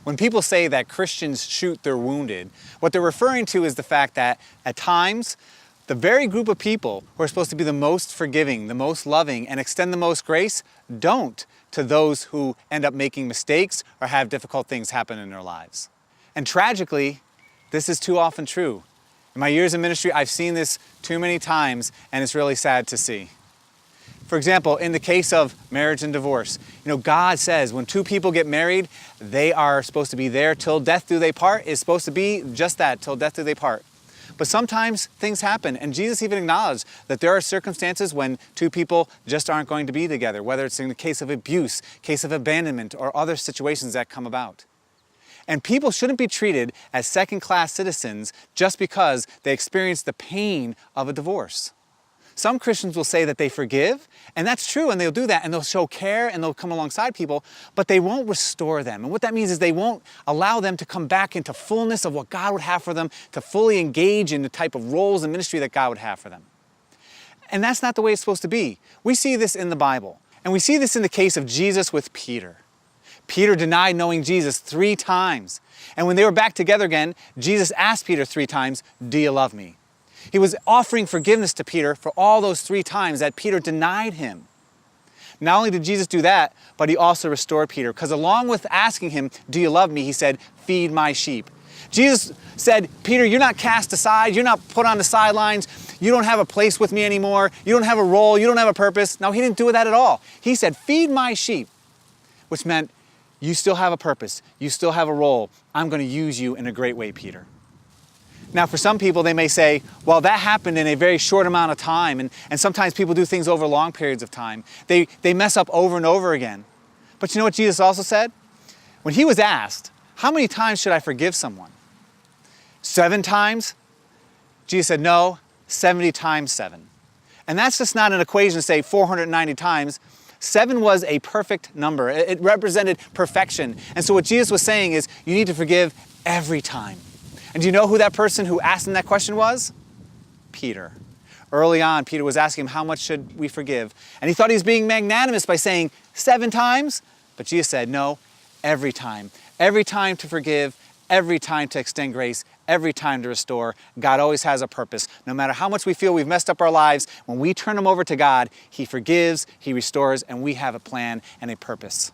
When people say that Christians shoot their wounded, what they're referring to is the fact that at times, the very group of people who are supposed to be the most forgiving, the most loving, and extend the most grace don't to those who end up making mistakes or have difficult things happen in their lives. And tragically, this is too often true. In my years in ministry, I've seen this too many times, and it's really sad to see. For example, in the case of marriage and divorce, God says when two people get married, they are supposed to be there till death do they part. It's supposed to be just that, till death do they part. But sometimes things happen, and Jesus even acknowledged that there are circumstances when two people just aren't going to be together, whether it's in the case of abuse, case of abandonment, or other situations that come about. And people shouldn't be treated as second-class citizens just because they experience the pain of a divorce. Some Christians will say that they forgive, and that's true, and they'll do that, and they'll show care, and they'll come alongside people, but they won't restore them. And what that means is they won't allow them to come back into fullness of what God would have for them, to fully engage in the type of roles and ministry that God would have for them. And that's not the way it's supposed to be. We see this in the Bible, and we see this in the case of Jesus with Peter. Peter denied knowing Jesus 3 times, and when they were back together again, Jesus asked Peter 3 times, "Do you love me?" He was offering forgiveness to Peter for all those 3 times that Peter denied him. Not only did Jesus do that, but he also restored Peter, because along with asking him, "Do you love me?" he said, "Feed my sheep." Jesus said, "Peter, you're not cast aside. You're not put on the sidelines. You don't have a place with me anymore. You don't have a role. You don't have a purpose." No, he didn't do that at all. He said, "Feed my sheep," which meant you still have a purpose. You still have a role. I'm going to use you in a great way, Peter. Now, for some people, they may say, well, that happened in a very short amount of time, and sometimes people do things over long periods of time. They mess up over and over again. But you know what Jesus also said? When he was asked, how many times should I forgive someone? 7 times? Jesus said, no, 70 times 7. And that's just not an equation to say 490 times. 7 was a perfect number. It represented perfection. And so what Jesus was saying is, you need to forgive every time. And do you know who that person who asked him that question was? Peter. Early on, Peter was asking him, how much should we forgive? And he thought he was being magnanimous by saying 7 times. But Jesus said, no, every time. Every time to forgive, every time to extend grace, every time to restore. God always has a purpose. No matter how much we feel we've messed up our lives, when we turn them over to God, he forgives, he restores, and we have a plan and a purpose.